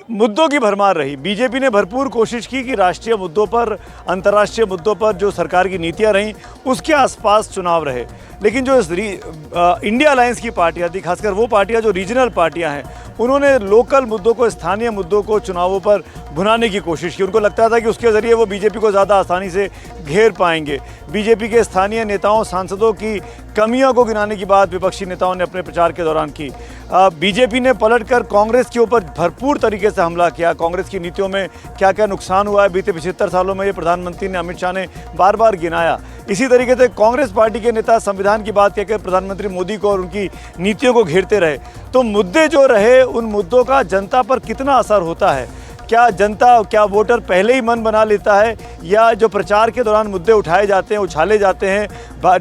मुद्दों की भरमार रही। बीजेपी ने भरपूर कोशिश की कि राष्ट्रीय मुद्दों पर, अंतर्राष्ट्रीय मुद्दों पर जो सरकार की नीतियां रहीं उसके आसपास चुनाव रहे। लेकिन जो इंडिया अलायंस की पार्टियां थी, खासकर वो पार्टियां जो रीजनल पार्टियां हैं, उन्होंने लोकल मुद्दों को, स्थानीय मुद्दों को चुनावों पर भुनाने की कोशिश की। उनको लगता था कि उसके ज़रिए वो बीजेपी को ज़्यादा आसानी से घेर पाएंगे। बीजेपी के स्थानीय नेताओं, सांसदों की कमियों को गिनाने की बात विपक्षी नेताओं ने अपने प्रचार के दौरान की। बीजेपी ने पलटकर कांग्रेस के ऊपर भरपूर तरीके से हमला किया। कांग्रेस की नीतियों में क्या क्या नुकसान हुआ है बीते 75 सालों में, ये प्रधानमंत्री ने, अमित शाह ने बार बार गिनाया। इसी तरीके से कांग्रेस पार्टी के नेता संविधान की बात कहकर प्रधानमंत्री मोदी को और उनकी नीतियों को घेरते रहे। तो मुद्दे जो रहे, उन मुद्दों का जनता पर कितना असर होता है? क्या जनता, क्या वोटर पहले ही मन बना लेता है, या जो प्रचार के दौरान मुद्दे उठाए जाते हैं, उछाले जाते हैं,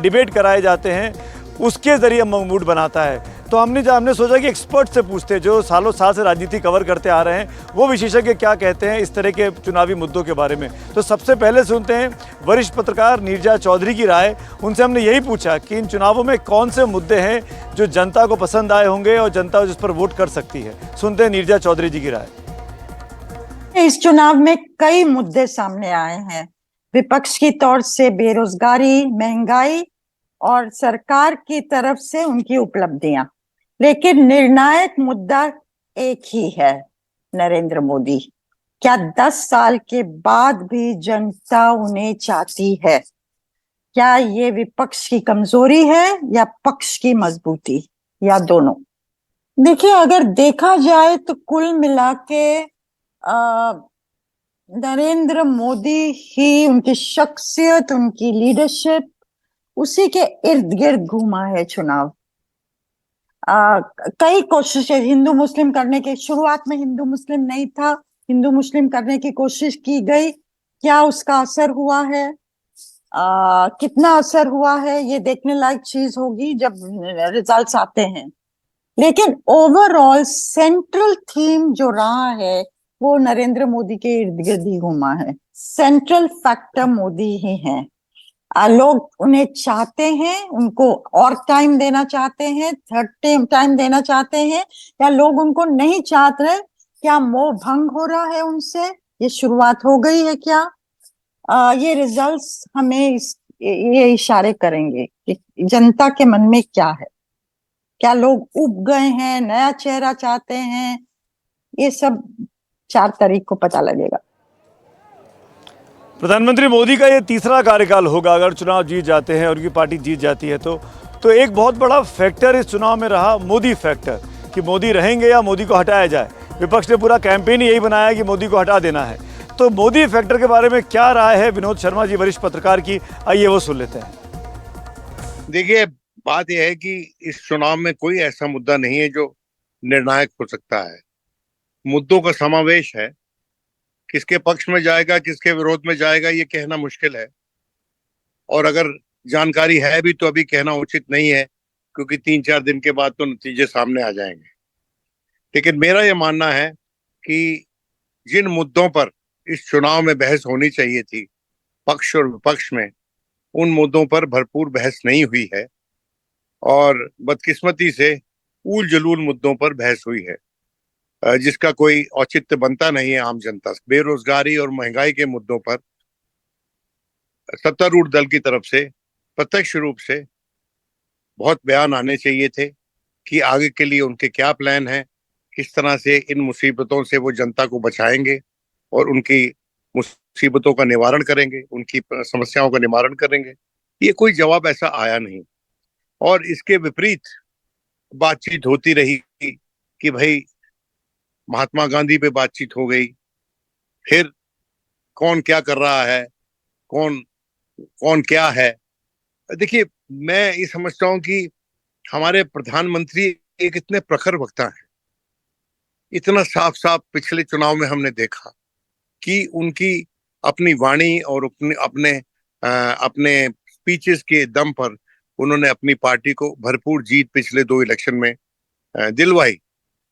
डिबेट कराए जाते हैं, उसके ज़रिए मूड बनाता है? तो हमने सोचा कि एक्सपर्ट से पूछते हैं, जो सालों साल से राजनीति कवर करते आ रहे हैं, वो विशेषज्ञ क्या कहते हैं इस तरह के चुनावी मुद्दों के बारे में। तो सबसे पहले सुनते हैं वरिष्ठ पत्रकार नीरजा चौधरी की राय। उनसे हमने यही पूछा कि इन चुनावों में कौन से मुद्दे हैं जो जनता को पसंद आए होंगे और जनता जिस पर वोट कर सकती है। सुनते हैं नीरजा चौधरी जी की राय। इस चुनाव में कई मुद्दे सामने आए हैं। विपक्ष की तौर से बेरोजगारी, महंगाई और सरकार की तरफ से उनकी उपलब्धियां, लेकिन निर्णायक मुद्दा एक ही है, नरेंद्र मोदी। क्या 10 साल के बाद भी जनता उन्हें चाहती है? क्या ये विपक्ष की कमजोरी है या पक्ष की मजबूती, या दोनों? देखिए, अगर देखा जाए तो कुल मिला के नरेंद्र मोदी ही, उनकी शख्सियत, उनकी लीडरशिप, उसी के इर्द गिर्द घूमा है चुनाव। कई कोशिशें हिंदू मुस्लिम करने के, शुरुआत में हिंदू मुस्लिम नहीं था, हिंदू मुस्लिम करने की कोशिश की गई। क्या उसका असर हुआ है? कितना असर हुआ है ये देखने लायक चीज होगी जब रिजल्ट्स आते हैं। लेकिन ओवरऑल सेंट्रल थीम जो रहा है वो नरेंद्र मोदी के इर्द गिर्द ही घूमा है। सेंट्रल फैक्टर मोदी ही है। लोग उन्हें चाहते हैं, उनको और टाइम देना चाहते हैं, थर्ड टाइम देना चाहते हैं, या लोग उनको नहीं चाहते? क्या मोह भंग हो रहा है उनसे? ये शुरुआत हो गई है क्या? ये रिजल्ट्स हमें ये इशारे करेंगे कि जनता के मन में क्या है। क्या लोग उब गए हैं, नया चेहरा चाहते हैं? ये सब 4 तारीख को पता लगेगा। प्रधानमंत्री मोदी का ये तीसरा कार्यकाल होगा अगर चुनाव जीत जाते हैं और उनकी पार्टी जीत जाती है तो एक बहुत बड़ा फैक्टर इस चुनाव में रहा मोदी फैक्टर, कि मोदी रहेंगे या मोदी को हटाया जाए। विपक्ष ने पूरा कैंपेन ही यही बनाया कि मोदी को हटा देना है। तो मोदी फैक्टर के बारे में क्या राय है विनोद शर्मा जी, वरिष्ठ पत्रकार की? आइए वो सुन लेते हैं। देखिए, बात यह है कि इस चुनाव में कोई ऐसा मुद्दा नहीं है जो निर्णायक हो सकता है। मुद्दों का समावेश है। किसके पक्ष में जाएगा, किसके विरोध में जाएगा, ये कहना मुश्किल है। और अगर जानकारी है भी तो अभी कहना उचित नहीं है, क्योंकि 3-4 दिन के बाद तो नतीजे सामने आ जाएंगे। लेकिन मेरा ये मानना है कि जिन मुद्दों पर इस चुनाव में बहस होनी चाहिए थी, पक्ष और विपक्ष में, उन मुद्दों पर भरपूर बहस नहीं हुई है और बदकिस्मती से ऊल जलूल मुद्दों पर बहस हुई है, जिसका कोई औचित्य बनता नहीं है आम जनता से। बेरोजगारी और महंगाई के मुद्दों पर सत्तारूढ़ दल की तरफ से प्रत्यक्ष रूप से बहुत बयान आने चाहिए थे कि आगे के लिए उनके क्या प्लान हैं, किस तरह से इन मुसीबतों से वो जनता को बचाएंगे और उनकी मुसीबतों का निवारण करेंगे, उनकी समस्याओं का निवारण करेंगे। ये कोई जवाब ऐसा आया नहीं। और इसके विपरीत बातचीत होती रही कि भाई महात्मा गांधी पे बातचीत हो गई, फिर कौन क्या कर रहा है, कौन कौन क्या है। देखिए, मैं ये समझता हूं कि हमारे प्रधानमंत्री एक इतने प्रखर वक्ता हैं, इतना साफ साफ पिछले चुनाव में हमने देखा कि उनकी अपनी वाणी और अपने स्पीचेस के दम पर उन्होंने अपनी पार्टी को भरपूर जीत पिछले 2 इलेक्शन में दिलवाई।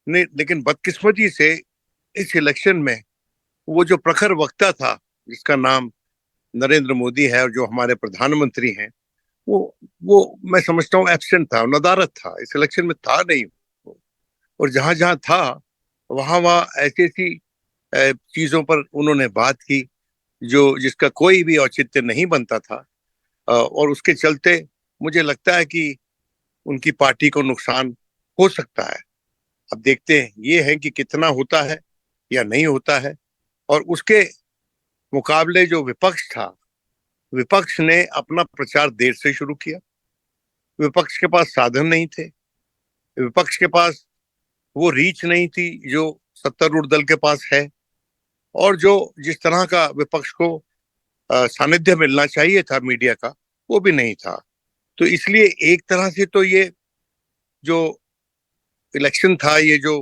नहीं, लेकिन बदकिस्मती से इस इलेक्शन में वो जो प्रखर वक्ता था, जिसका नाम नरेंद्र मोदी है और जो हमारे प्रधानमंत्री हैं, वो मैं समझता हूँ एब्सेंट था, नदारद था, इस इलेक्शन में था नहीं। और जहां जहां था वहां ऐसी ऐसी चीजों पर उन्होंने बात की जो जिसका कोई भी औचित्य नहीं बनता था, और उसके चलते मुझे लगता है कि उनकी पार्टी को नुकसान हो सकता है। अब देखते हैं ये है कि कितना होता है या नहीं होता है। और उसके मुकाबले जो विपक्ष था, विपक्ष ने अपना प्रचार देर से शुरू किया। विपक्ष के पास साधन नहीं थे, विपक्ष के पास वो रीच नहीं थी जो सत्तारूढ़ दल के पास है, और जो जिस तरह का विपक्ष को सानिध्य मिलना चाहिए था मीडिया का, वो भी नहीं था। तो इसलिए एक तरह से तो ये जो इलेक्शन था, ये जो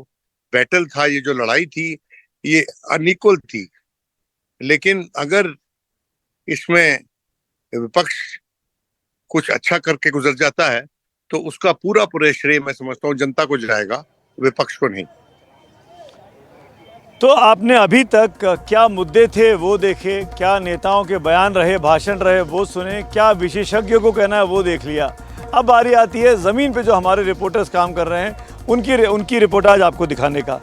बैटल था, ये जो लड़ाई थी, ये अनइक्वल थी। लेकिन अगर इसमें विपक्ष कुछ अच्छा करके गुजर जाता है तो उसका पूरा पूरा श्रेय मैं समझता हूँ जनता को जाएगा, विपक्ष को नहीं। तो आपने अभी तक क्या मुद्दे थे वो देखे, क्या नेताओं के बयान रहे, भाषण रहे वो सुने, क्या विशेषज्ञों को कहना है वो देख लिया। अब बारी आती है ज़मीन पे जो हमारे रिपोर्टर्स काम कर रहे हैं उनकी रिपोर्टाज आपको दिखाने का।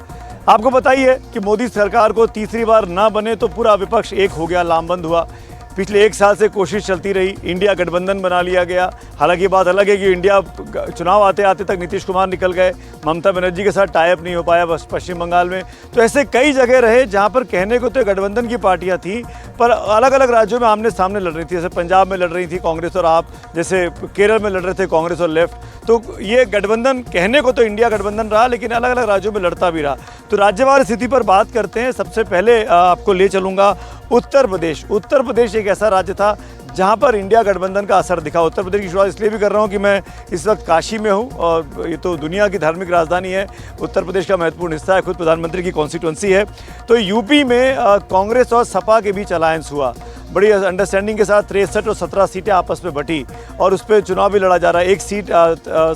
आपको बताइए कि मोदी सरकार को तीसरी बार ना बने तो पूरा विपक्ष एक हो गया, लामबंद हुआ। पिछले 1 साल से कोशिश चलती रही, इंडिया गठबंधन बना लिया गया। हालांकि बात अलग है कि इंडिया चुनाव आते आते तक नीतीश कुमार निकल गए, ममता बनर्जी के साथ टाई अप नहीं हो पाया बस पश्चिम बंगाल में। तो ऐसे कई जगह रहे जहां पर कहने को तो गठबंधन की पार्टियां थी, पर अलग अलग राज्यों में आमने सामने लड़ रही थी। जैसे पंजाब में लड़ रही थी कांग्रेस और आप, जैसे केरल में लड़ रहे थे कांग्रेस और लेफ्ट। तो ये गठबंधन कहने को तो इंडिया गठबंधन रहा, लेकिन अलग अलग राज्यों में लड़ता भी रहा। तो राज्यवार स्थिति पर बात करते हैं। सबसे पहले आपको ले चलूँगा उत्तर प्रदेश। उत्तर प्रदेश एक ऐसा राज्य था जहां पर इंडिया गठबंधन का असर दिखा। उत्तर प्रदेश की शुरुआत इसलिए भी कर रहा हूं कि मैं इस वक्त काशी में हूं और ये तो दुनिया की धार्मिक राजधानी है। उत्तर प्रदेश का महत्वपूर्ण हिस्सा है, खुद प्रधानमंत्री की कॉन्स्टिट्यूंसी है। तो यूपी में कांग्रेस और सपा के बीच अलायंस हुआ, बड़ी अंडरस्टैंडिंग के साथ 63 और 17 सीटें आपस में बटी और उस पर चुनाव भी लड़ा जा रहा है। एक सीट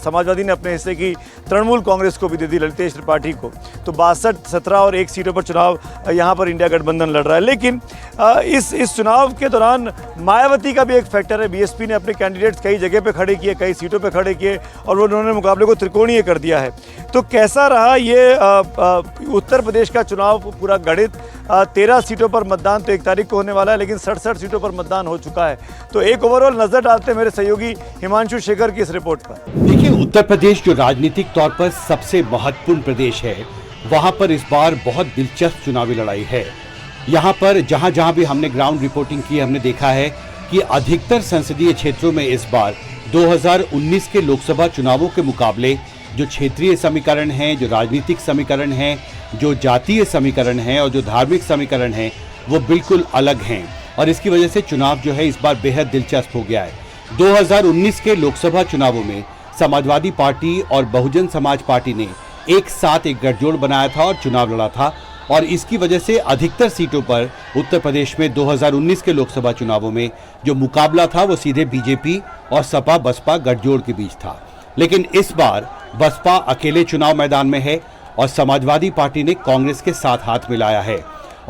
समाजवादी ने अपने हिस्से की तृणमूल कांग्रेस को भी दे दी, ललितेश त्रिपाठी को। तो 62, 17 और 1 सीटों पर चुनाव यहाँ पर इंडिया गठबंधन लड़ रहा है। लेकिन इस चुनाव के दौरान मायावती का भी एक फैक्टर है। बीएसपी ने अपने कैंडिडेट्स कई जगह पे खड़े किए, कई सीटों पे खड़े किए और उन्होंने मुकाबले को त्रिकोणीय कर दिया है। तो कैसा रहा ये उत्तर प्रदेश का चुनाव पूरा गणित? 13 सीटों पर मतदान तो 1 तारीख को होने वाला है, लेकिन 67 सीटों पर मतदान हो चुका है। तो एक ओवरऑल नजर डालते हैं मेरे सहयोगी हिमांशु शेखर की इस रिपोर्ट पर। देखिए, उत्तर प्रदेश जो राजनीतिक तौर पर सबसे महत्वपूर्ण प्रदेश है, वहां पर इस बार बहुत दिलचस्प चुनावी लड़ाई है। यहाँ पर जहाँ जहाँ भी हमने ग्राउंड रिपोर्टिंग की, हमने देखा है कि अधिकतर संसदीय क्षेत्रों में इस बार 2019 के लोकसभा चुनावों के मुकाबले जो क्षेत्रीय समीकरण हैं, जो राजनीतिक समीकरण हैं, जो जातीय समीकरण हैं और जो धार्मिक समीकरण हैं, वो बिल्कुल अलग हैं। और इसकी वजह से चुनाव जो है इस बार बेहद दिलचस्प हो गया है। 2019 के लोकसभा चुनावों में समाजवादी पार्टी और बहुजन समाज पार्टी ने एक साथ एक गठजोड़ बनाया था और चुनाव लड़ा था, और इसकी वजह से अधिकतर सीटों पर उत्तर प्रदेश में 2019 के लोकसभा चुनावों में जो मुकाबला था वो सीधे बीजेपी और सपा बसपा गठजोड़ के बीच था। लेकिन इस बार बसपा अकेले चुनाव मैदान में है और समाजवादी पार्टी ने कांग्रेस के साथ हाथ मिलाया है।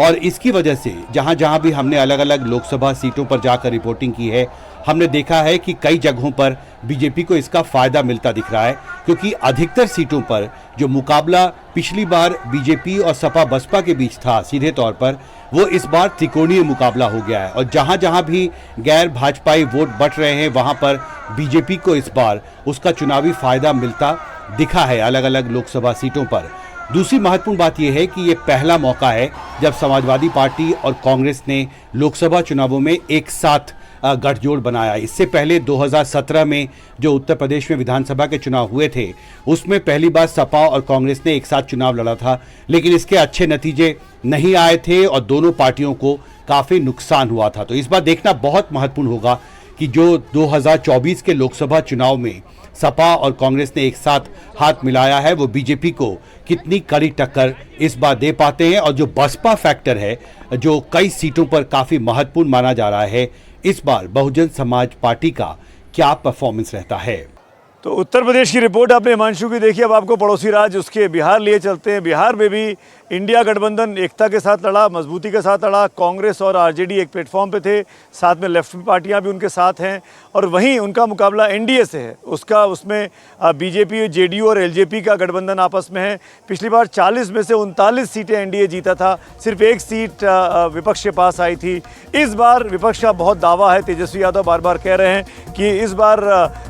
और इसकी वजह से जहां जहां भी हमने अलग अलग लोकसभा सीटों पर जाकर रिपोर्टिंग की है, हमने देखा है कि कई जगहों पर बीजेपी को इसका फायदा मिलता दिख रहा है, क्योंकि अधिकतर सीटों पर जो मुकाबला पिछली बार बीजेपी और सपा बसपा के बीच था सीधे तौर पर, वो इस बार त्रिकोणीय मुकाबला हो गया है। और जहां जहां भी गैर भाजपाई वोट बट रहे हैं, वहां पर बीजेपी को इस बार उसका चुनावी फायदा मिलता दिखा है अलग अलग लोकसभा सीटों पर। दूसरी महत्वपूर्ण बात यह है कि ये पहला मौका है जब समाजवादी पार्टी और कांग्रेस ने लोकसभा चुनावों में एक साथ गठजोड़ बनाया। इससे पहले 2017 में जो उत्तर प्रदेश में विधानसभा के चुनाव हुए थे, उसमें पहली बार सपा और कांग्रेस ने एक साथ चुनाव लड़ा था, लेकिन इसके अच्छे नतीजे नहीं आए थे और दोनों पार्टियों को काफ़ी नुकसान हुआ था। तो इस बार देखना बहुत महत्वपूर्ण होगा कि जो 2024 के लोकसभा चुनाव में सपा और कांग्रेस ने एक साथ हाथ मिलाया है, वो बीजेपी को कितनी कड़ी टक्कर इस बार दे पाते हैं। और जो बसपा फैक्टर है, जो कई सीटों पर काफ़ी महत्वपूर्ण माना जा रहा है, इस बार बहुजन समाज पार्टी का क्या परफॉर्मेंस रहता है। तो उत्तर प्रदेश की रिपोर्ट आपने हिमांशु की देखी। अब आपको पड़ोसी राज्य उसके बिहार लिए चलते हैं। बिहार में भी इंडिया गठबंधन एकता के साथ लड़ा, मजबूती के साथ लड़ा। कांग्रेस और आरजेडी एक प्लेटफॉर्म पे थे, साथ में लेफ्ट पार्टियां भी उनके साथ हैं, और वहीं उनका मुकाबला एनडीए से है। उसमें बीजेपी, जेडीयू और एलजेपी का गठबंधन आपस में है। पिछली बार 40 में से 39 सीटें एनडीए जीता था, सिर्फ एक सीट विपक्ष के पास आई थी। इस बार विपक्ष का बहुत दावा है, तेजस्वी यादव बार बार कह रहे हैं कि इस बार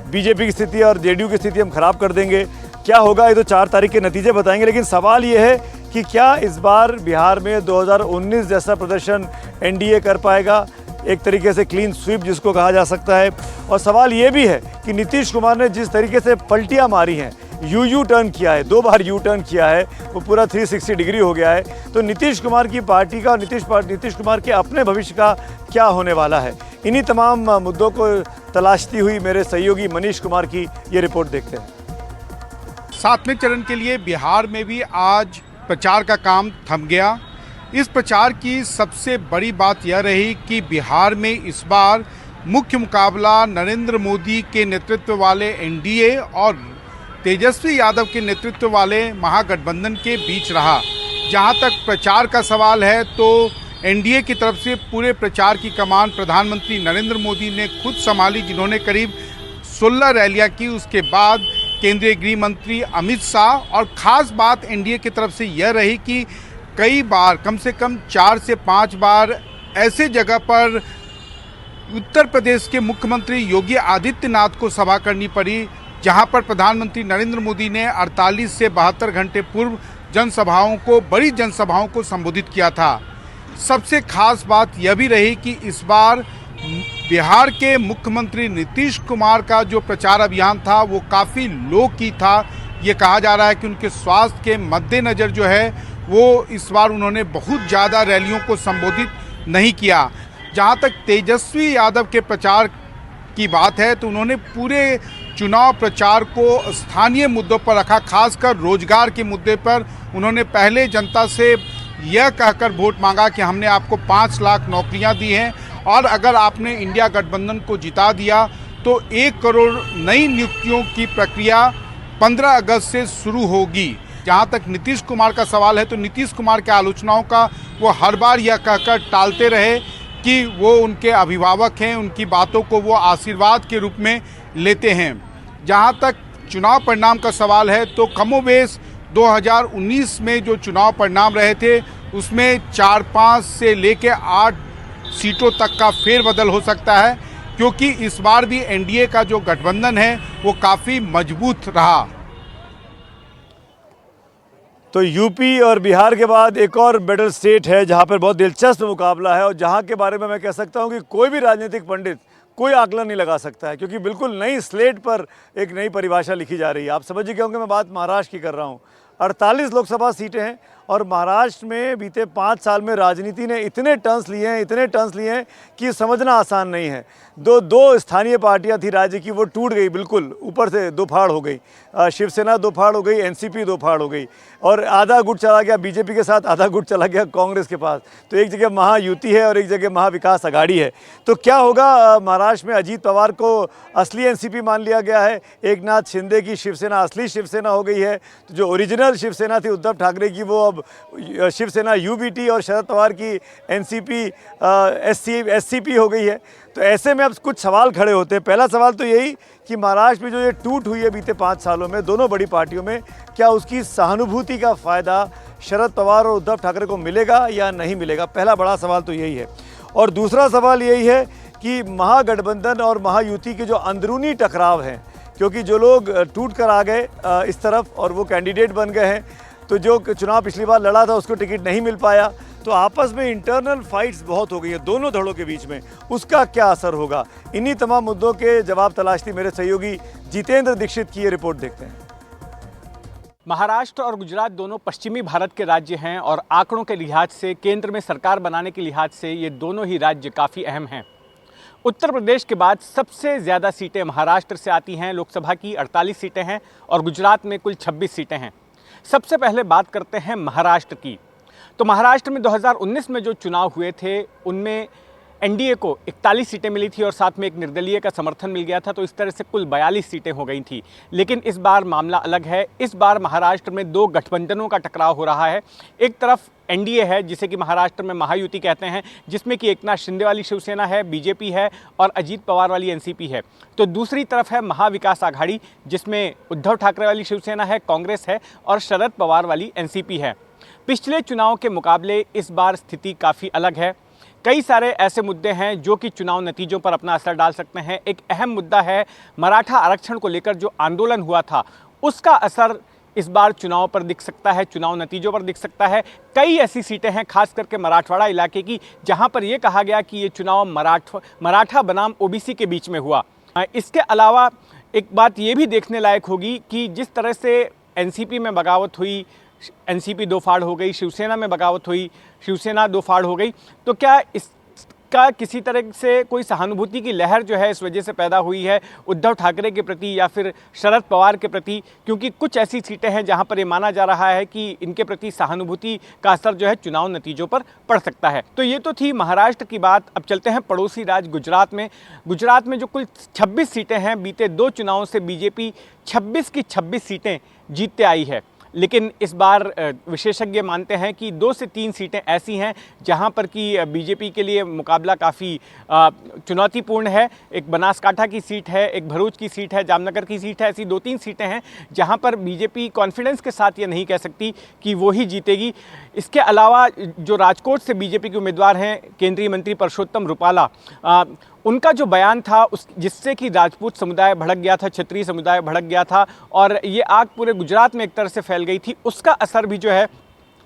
बीजेपी की स्थिति और जेडीयू की स्थिति हम खराब कर देंगे। क्या होगा ये तो 4 तारीख के नतीजे बताएंगे, लेकिन सवाल ये है कि क्या इस बार बिहार में 2019 जैसा प्रदर्शन एनडीए कर पाएगा, एक तरीके से क्लीन स्वीप जिसको कहा जा सकता है। और सवाल ये भी है कि नीतीश कुमार ने जिस तरीके से पलटियां मारी हैं, यू टर्न किया है, 2 बार यू टर्न किया है, वो पूरा 360 डिग्री हो गया है। तो नीतीश कुमार की पार्टी का और नीतीश कुमार के अपने भविष्य का क्या होने वाला है, इन्हीं तमाम मुद्दों को तलाशती हुई मेरे सहयोगी मनीष कुमार की ये रिपोर्ट देखते हैं। 7वें चरण के लिए बिहार में भी आज प्रचार का काम थम गया। इस प्रचार की सबसे बड़ी बात यह रही कि बिहार में इस बार मुख्य मुकाबला नरेंद्र मोदी के नेतृत्व वाले एनडीए और तेजस्वी यादव के नेतृत्व वाले महागठबंधन के बीच रहा। जहां तक प्रचार का सवाल है तो एनडीए की तरफ से पूरे प्रचार की कमान प्रधानमंत्री नरेंद्र मोदी ने खुद संभाली, जिन्होंने करीब 16 रैलियां की। उसके बाद केंद्रीय गृह मंत्री अमित शाह, और ख़ास बात एनडीए की तरफ से यह रही कि कई बार, कम से कम 4 से 5 बार ऐसे जगह पर उत्तर प्रदेश के मुख्यमंत्री योगी आदित्यनाथ को सभा करनी पड़ी, जहां पर प्रधानमंत्री नरेंद्र मोदी ने 48 से 72 घंटे पूर्व बड़ी जनसभाओं को संबोधित किया था। सबसे खास बात यह भी रही कि इस बार बिहार के मुख्यमंत्री नीतीश कुमार का जो प्रचार अभियान था वो काफ़ी लो की था। ये कहा जा रहा है कि उनके स्वास्थ्य के मद्देनज़र जो है वो इस बार उन्होंने बहुत ज़्यादा रैलियों को संबोधित नहीं किया। जहाँ तक तेजस्वी यादव के प्रचार की बात है तो उन्होंने पूरे चुनाव प्रचार को स्थानीय मुद्दों पर रखा, खासकर रोजगार के मुद्दे पर। उन्होंने पहले जनता से यह कहकर वोट मांगा कि हमने आपको 5 लाख नौकरियां दी हैं और अगर आपने इंडिया गठबंधन को जिता दिया तो 1 करोड़ नई नियुक्तियों की प्रक्रिया 15 अगस्त से शुरू होगी। जहां तक नीतीश कुमार का सवाल है तो नीतीश कुमार के आलोचनाओं का वो हर बार यह कहकर टालते रहे कि वो उनके अभिभावक हैं, उनकी बातों को वो आशीर्वाद के रूप में लेते हैं। जहां तक चुनाव परिणाम का सवाल है तो कमोबेश 2019 में जो चुनाव परिणाम रहे थे उसमें 4-5 से लेके 8 सीटों तक का फेरबदल हो सकता है, क्योंकि इस बार भी एनडीए का जो गठबंधन है वो काफ़ी मजबूत रहा। तो यूपी और बिहार के बाद एक और बैटल स्टेट है जहां पर बहुत दिलचस्प मुकाबला है और जहां के बारे में मैं कह सकता हूं कि कोई भी राजनीतिक पंडित कोई आकलन नहीं लगा सकता है, क्योंकि बिल्कुल नई स्लेट पर एक नई परिभाषा लिखी जा रही है। आप समझ गए होंगे मैं बात महाराष्ट्र की कर रहा हूं। 48 लोकसभा सीटें हैं और महाराष्ट्र में बीते 5 साल में राजनीति ने इतने टर्न्स लिए हैं कि समझना आसान नहीं है। दो स्थानीय पार्टियां थी राज्य की, वो टूट गई, बिल्कुल ऊपर से 2 फाड़ हो गई। शिवसेना 2 फाड़ हो गई, एनसीपी 2 फाड़ हो गई और आधा गुट चला गया बीजेपी के साथ, आधा गुट चला गया कांग्रेस के पास। तो एक जगह महायुति है और एक जगह महाविकास आघाड़ी है। तो क्या होगा महाराष्ट्र में? अजीत पवार को असली एनसीपी मान लिया गया है, एकनाथ शिंदे की शिवसेना असली शिवसेना हो गई है। तो जो ओरिजिनल शिवसेना थी उद्धव ठाकरे की, वो अब शिवसेना यूबीटी और शरद पवार की एनसीपी एससीपी हो गई है। तो ऐसे में अब कुछ सवाल खड़े होते हैं। पहला सवाल तो यही कि महाराष्ट्र में जो ये टूट हुई है बीते 5 सालों में दोनों बड़ी पार्टियों में, क्या उसकी सहानुभूति का फ़ायदा शरद पवार और उद्धव ठाकरे को मिलेगा या नहीं मिलेगा? पहला बड़ा सवाल तो यही है। और दूसरा सवाल यही है कि महागठबंधन और महायुति के जो अंदरूनी टकराव हैं, क्योंकि जो लोग टूट कर आ गए इस तरफ और वो कैंडिडेट बन गए हैं, तो जो चुनाव पिछली बार लड़ा था उसको टिकट नहीं मिल पाया, तो आपस में इंटरनल फाइट्स बहुत हो गई है दोनों धड़ों के बीच में। उसका क्या असर होगा? इन्हीं तमाम मुद्दों के जवाब तलाशती मेरे सहयोगी जितेंद्र दीक्षित की ये रिपोर्ट देखते हैं। महाराष्ट्र और गुजरात दोनों पश्चिमी भारत के राज्य हैं और आंकड़ों के लिहाज से, केंद्र में सरकार बनाने के लिहाज से ये दोनों ही राज्य काफ़ी अहम हैं। उत्तर प्रदेश के बाद सबसे ज़्यादा सीटें महाराष्ट्र से आती हैं, लोकसभा की 48 सीटें हैं और गुजरात में कुल 26 सीटें हैं। सबसे पहले बात करते हैं महाराष्ट्र की। तो महाराष्ट्र में 2019 में जो चुनाव हुए थे उनमें एनडीए को 41 सीटें मिली थी और साथ में एक निर्दलीय का समर्थन मिल गया था, तो इस तरह से कुल 42 सीटें हो गई थी। लेकिन इस बार मामला अलग है। इस बार महाराष्ट्र में दो गठबंधनों का टकराव हो रहा है। एक तरफ एनडीए है, जिसे कि महाराष्ट्र में महायुति कहते हैं, जिसमें कि एकनाथ शिंदे वाली शिवसेना है, बीजेपी है और अजीत पवार वाली एनसीपी है। तो दूसरी तरफ है महाविकास आघाड़ी, जिसमें उद्धव ठाकरे वाली शिवसेना है, कांग्रेस है और शरद पवार वाली एनसीपी है। पिछले चुनाव के मुकाबले इस बार स्थिति काफ़ी अलग है। कई सारे ऐसे मुद्दे हैं जो कि चुनाव नतीजों पर अपना असर डाल सकते हैं। एक अहम मुद्दा है मराठा आरक्षण को लेकर जो आंदोलन हुआ था, उसका असर इस बार चुनाव पर दिख सकता है, चुनाव नतीजों पर दिख सकता है। कई ऐसी सीटें हैं, खास करके मराठवाड़ा इलाके की, जहां पर यह कहा गया कि ये चुनाव मराठा बनाम ओबीसी के बीच में हुआ। इसके अलावा एक बात ये भी देखने लायक होगी कि जिस तरह से एनसीपी में बगावत हुई, एनसीपी दो फाड़ हो गई, शिवसेना में बगावत हुई, शिवसेना दो फाड़ हो गई, तो क्या इसका किसी तरह से कोई सहानुभूति की लहर जो है इस वजह से पैदा हुई है उद्धव ठाकरे के प्रति या फिर शरद पवार के प्रति? क्योंकि कुछ ऐसी सीटें हैं जहां पर ये माना जा रहा है कि इनके प्रति सहानुभूति का असर जो है चुनाव नतीजों पर पड़ सकता है। तो ये तो थी महाराष्ट्र की बात। अब चलते हैं पड़ोसी राज्य गुजरात में। गुजरात में जो कुल 26 सीटें हैं, बीते दो चुनावों से बीजेपी 26 की 26 सीटें जीतते आई है। लेकिन इस बार विशेषज्ञ मानते हैं कि 2 से 3 सीटें ऐसी हैं जहां पर कि बीजेपी के लिए मुकाबला काफ़ी चुनौतीपूर्ण है। एक बनासकाठा की सीट है, एक भरूच की सीट है, जामनगर की सीट है। ऐसी 2-3 सीटें हैं जहां पर बीजेपी कॉन्फिडेंस के साथ ये नहीं कह सकती कि वो ही जीतेगी। इसके अलावा जो राजकोट से बीजेपी के उम्मीदवार हैं, केंद्रीय मंत्री परषोत्तम रुपाला, उनका जो बयान था जिससे कि राजपूत समुदाय भड़क गया था, क्षत्रिय समुदाय भड़क गया था और ये आग पूरे गुजरात में एक तरह से फैल गई थी, उसका असर भी जो है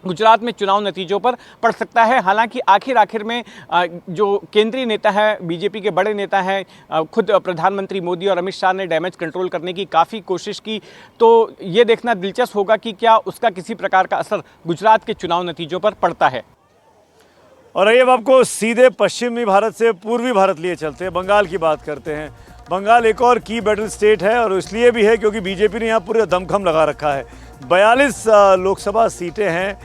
गुजरात में चुनाव नतीजों पर पड़ सकता है। हालांकि आखिर में जो केंद्रीय नेता है, बीजेपी के बड़े नेता हैं, खुद प्रधानमंत्री मोदी और अमित शाह ने डैमेज कंट्रोल करने की काफ़ी कोशिश की, तो ये देखना दिलचस्प होगा कि क्या उसका किसी प्रकार का असर गुजरात के चुनाव नतीजों पर पड़ता है। और आइए अब आपको सीधे पश्चिमी भारत से पूर्वी भारत लिए चलते हैं, बंगाल की बात करते हैं। बंगाल एक और की बैटल स्टेट है और इसलिए भी है क्योंकि बीजेपी ने यहाँ पूरे दमखम लगा रखा है। 42 लोकसभा सीटें हैं।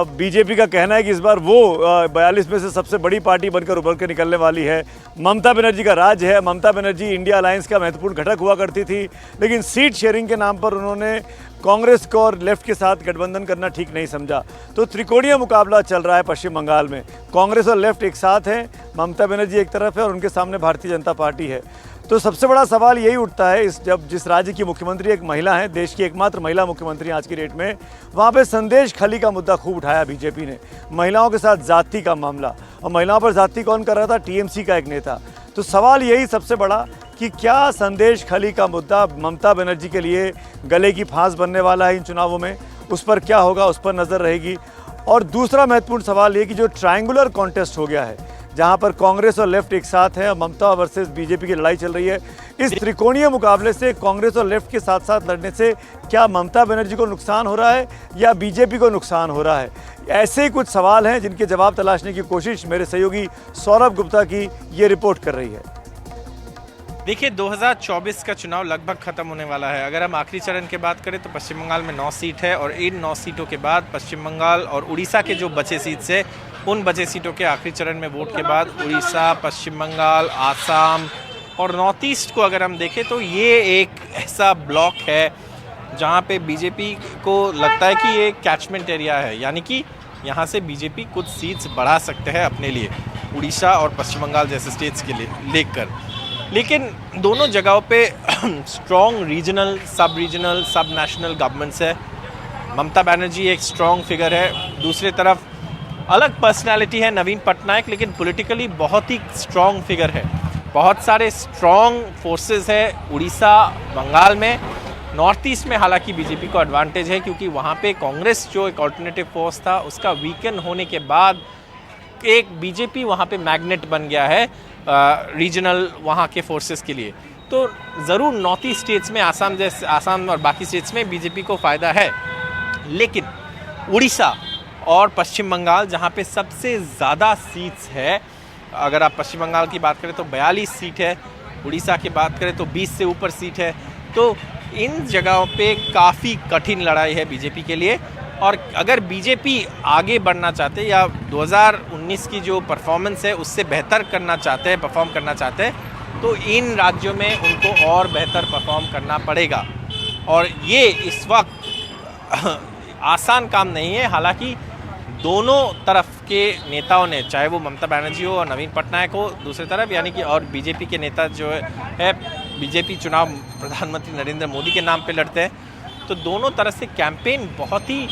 बीजेपी का कहना है कि इस बार वो 42 में से सबसे बड़ी पार्टी बनकर उभर कर निकलने वाली है। ममता बनर्जी का राज है। ममता बनर्जी इंडिया अलायंस का महत्वपूर्ण घटक हुआ करती थी, लेकिन सीट शेयरिंग के नाम पर उन्होंने कांग्रेस को और लेफ्ट के साथ गठबंधन करना ठीक नहीं समझा। तो त्रिकोणीय मुकाबला चल रहा है पश्चिम बंगाल में। कांग्रेस और लेफ्ट एक साथ हैं, ममता बनर्जी एक तरफ है और उनके सामने भारतीय जनता पार्टी है। तो सबसे बड़ा सवाल यही उठता है जिस राज्य की मुख्यमंत्री एक महिला है, देश की एकमात्र महिला मुख्यमंत्री आज की डेट में, वहाँ पे संदेश खली का मुद्दा खूब उठाया बीजेपी ने। महिलाओं के साथ जाति का मामला, और महिलाओं पर जाति कौन कर रहा था? टीएमसी का एक नेता। तो सवाल यही सबसे बड़ा कि क्या संदेश खली का मुद्दा ममता बनर्जी के लिए गले की फांस बनने वाला है इन चुनावों में? उस पर क्या होगा, उस पर नज़र रहेगी। और दूसरा महत्वपूर्ण सवाल ये कि जो ट्रायंगुलर कॉन्टेस्ट हो गया है, जहां पर कांग्रेस और लेफ्ट एक साथ है और ममता वर्सेस बीजेपी की लड़ाई चल रही है, इस त्रिकोणीय मुकाबले से कांग्रेस और लेफ्ट के साथ साथ लड़ने से क्या ममता बनर्जी को नुकसान हो रहा है या बीजेपी को नुकसान हो रहा है? ऐसे ही कुछ सवाल हैं जिनके जवाब तलाशने की कोशिश मेरे सहयोगी सौरभ गुप्ता की ये रिपोर्ट कर रही है। देखिए, 2024 का चुनाव लगभग खत्म होने वाला है। अगर हम आखिरी चरण की बात करें तो पश्चिम बंगाल में 9 सीट है और इन 9 सीटों के बाद पश्चिम बंगाल और उड़ीसा के जो बचे सीट्स है, उन बचे सीटों के आखिरी चरण में वोट के बाद उड़ीसा, पश्चिम बंगाल, आसाम और नॉर्थ ईस्ट को अगर हम देखें तो ये एक ऐसा ब्लॉक है जहाँ पे बीजेपी को लगता है कि ये कैचमेंट एरिया है, यानी कि यहाँ से बीजेपी कुछ सीट्स बढ़ा सकते हैं अपने लिए, उड़ीसा और पश्चिम बंगाल जैसे स्टेट्स के लिए लेकर। लेकिन दोनों जगहों पे स्ट्रॉन्ग रीजनल, सब नेशनल गवर्नमेंट्स है। ममता बनर्जी एक स्ट्रॉन्ग फिगर है, दूसरी तरफ अलग पर्सनालिटी है नवीन पटनायक, लेकिन पॉलिटिकली बहुत ही स्ट्रॉन्ग फिगर है। बहुत सारे स्ट्रॉन्ग फोर्सेस है उड़ीसा, बंगाल में। नॉर्थ ईस्ट में हालांकि बीजेपी को एडवांटेज है क्योंकि वहाँ पे कांग्रेस जो एक ऑल्टरनेटिव फोर्स था उसका वीकन होने के बाद एक बीजेपी वहाँ पे मैग्नेट बन गया है रीजनल वहाँ के फोर्सेस के लिए। तो ज़रूर नॉर्थ ईस्ट स्टेट्स में आसाम और बाकी स्टेट्स में बीजेपी को फ़ायदा है, लेकिन उड़ीसा और पश्चिम बंगाल जहाँ पे सबसे ज़्यादा सीट्स है, अगर आप पश्चिम बंगाल की बात करें तो 42 सीट है, उड़ीसा की बात करें तो 20 से ऊपर सीट है। तो इन जगहों पे काफ़ी कठिन लड़ाई है बीजेपी के लिए और अगर बीजेपी आगे बढ़ना चाहते या 2019 की जो परफॉर्मेंस है उससे बेहतर करना चाहते हैं, परफॉर्म करना चाहते हैं, तो इन राज्यों में उनको और बेहतर परफॉर्म करना पड़ेगा। और ये इस वक्त आसान काम नहीं है। हालांकि दोनों तरफ के नेताओं ने, चाहे वो ममता बनर्जी हो और नवीन पटनायक हो दूसरी तरफ, यानी कि और बीजेपी के नेता जो है, बीजेपी चुनाव प्रधानमंत्री नरेंद्र मोदी के नाम पे लड़ते हैं, तो दोनों तरफ से कैंपेन बहुत ही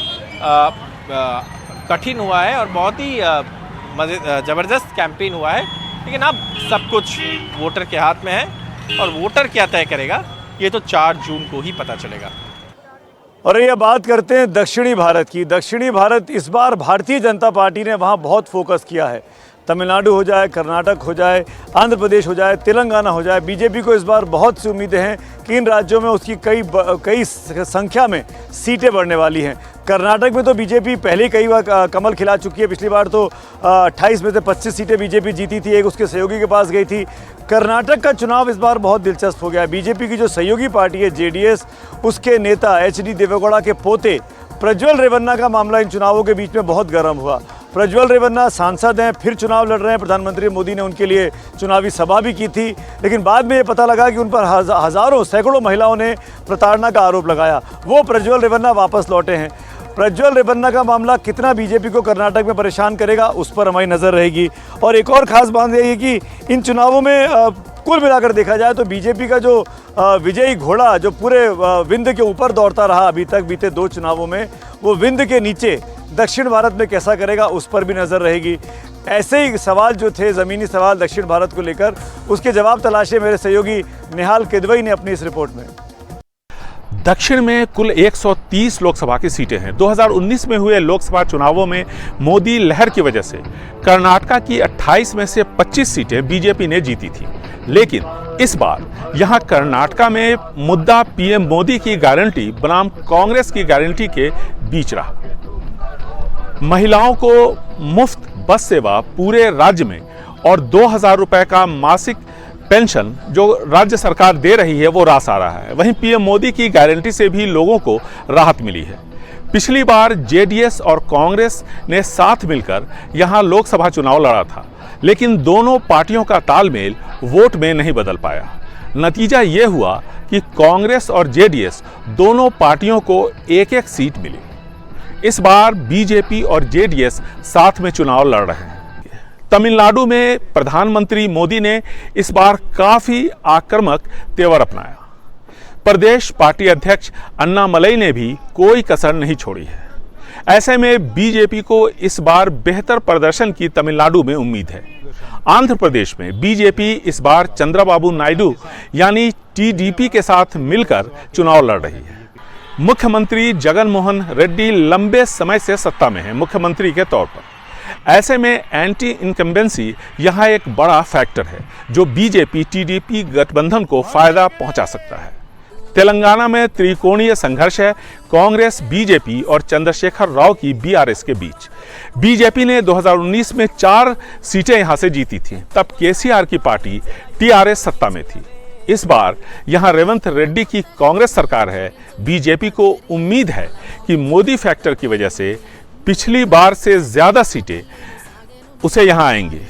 कठिन हुआ है और बहुत ही ज़बरदस्त कैंपेन हुआ है। लेकिन अब सब कुछ वोटर के हाथ में है और वोटर क्या तय करेगा ये तो 4 जून को ही पता चलेगा। और ये बात करते हैं दक्षिणी भारत की। दक्षिणी भारत इस बार भारतीय जनता पार्टी ने वहाँ बहुत फोकस किया है। तमिलनाडु हो जाए, कर्नाटक हो जाए, आंध्र प्रदेश हो जाए, तेलंगाना हो जाए, बीजेपी को इस बार बहुत सी उम्मीदें हैं कि इन राज्यों में उसकी कई संख्या में सीटें बढ़ने वाली हैं। कर्नाटक में तो बीजेपी पहले कई बार कमल खिला चुकी है। पिछली बार तो 28 में से 25 सीटें बीजेपी जीती थी, एक उसके सहयोगी के पास गई थी। कर्नाटक का चुनाव इस बार बहुत दिलचस्प हो गया। बीजेपी की जो सहयोगी पार्टी है जेडीएस, उसके नेता एचडी देवेगौड़ा के पोते प्रज्वल रेवन्ना का मामला इन चुनावों के बीच में बहुत गर्म हुआ। प्रज्वल रेवन्ना सांसद हैं, फिर चुनाव लड़ रहे हैं। प्रधानमंत्री मोदी ने उनके लिए चुनावी सभा भी की थी, लेकिन बाद में ये पता लगा कि उन पर हज़ारों सैकड़ों महिलाओं ने प्रताड़ना का आरोप लगाया। वो प्रज्वल रेवन्ना वापस लौटे हैं। प्रज्वल रेवन्ना का मामला कितना बीजेपी को कर्नाटक में परेशान करेगा, उस पर हमारी नज़र रहेगी। और एक और ख़ास बात यह है कि इन चुनावों में कुल मिलाकर देखा जाए तो बीजेपी का जो विजयी घोड़ा जो पूरे विंध्य के ऊपर दौड़ता रहा अभी तक बीते 2 चुनावों में, वो विंध्य के नीचे दक्षिण भारत में कैसा करेगा उस पर भी नज़र रहेगी। ऐसे ही सवाल जो थे, ज़मीनी सवाल दक्षिण भारत को लेकर, उसके जवाब तलाशे मेरे सहयोगी निहाल किदवई ने अपनी इस रिपोर्ट में। दक्षिण में कुल 130 लोकसभा की सीटें हैं। 2019 में हुए लोकसभा चुनावों में मोदी लहर की वजह से कर्नाटक की 28 में से 25 सीटें बीजेपी ने जीती थी। लेकिन इस बार यहां कर्नाटक में मुद्दा पीएम मोदी की गारंटी बनाम कांग्रेस की गारंटी के बीच रहा। महिलाओं को मुफ्त बस सेवा पूरे राज्य में और 2000 रुपए का मासिक पेंशन जो राज्य सरकार दे रही है वो रास आ रहा है। वहीं पीएम मोदी की गारंटी से भी लोगों को राहत मिली है। पिछली बार जेडीएस और कांग्रेस ने साथ मिलकर यहां लोकसभा चुनाव लड़ा था, लेकिन दोनों पार्टियों का तालमेल वोट में नहीं बदल पाया। नतीजा ये हुआ कि कांग्रेस और जेडीएस दोनों पार्टियों को एक-एक सीट मिली। इस बार बीजेपी और जेडीएस साथ में चुनाव लड़ रहे हैं। तमिलनाडु में प्रधानमंत्री मोदी ने इस बार काफी आक्रामक तेवर अपनाया। प्रदेश पार्टी अध्यक्ष अन्नामलई ने भी कोई कसर नहीं छोड़ी है। ऐसे में बीजेपी को इस बार बेहतर प्रदर्शन की तमिलनाडु में उम्मीद है। आंध्र प्रदेश में बीजेपी इस बार चंद्रबाबू नायडू यानी टीडीपी के साथ मिलकर चुनाव लड़ रही है। मुख्यमंत्री जगन मोहन रेड्डी लंबे समय से सत्ता में है मुख्यमंत्री के तौर पर। ऐसे में एंटी इनकम्बेंसी यहां एक बड़ा फैक्टर है जो बीजेपी टीडीपी गठबंधन को फायदा पहुंचा सकता है। तेलंगाना में त्रिकोणीय संघर्ष है कांग्रेस, बीजेपी और चंद्रशेखर राव की बीआरएस के बीच। बीजेपी ने 2019 में 4 सीटें यहां से जीती थीं, तब केसीआर की पार्टी टीआरएस सत्ता में थी। इस बार यहां रेवंत रेड्डी की कांग्रेस सरकार है। बीजेपी को उम्मीद है कि मोदी फैक्टर की वजह से पिछली बार से ज्यादा सीटें उसे यहां आएंगी।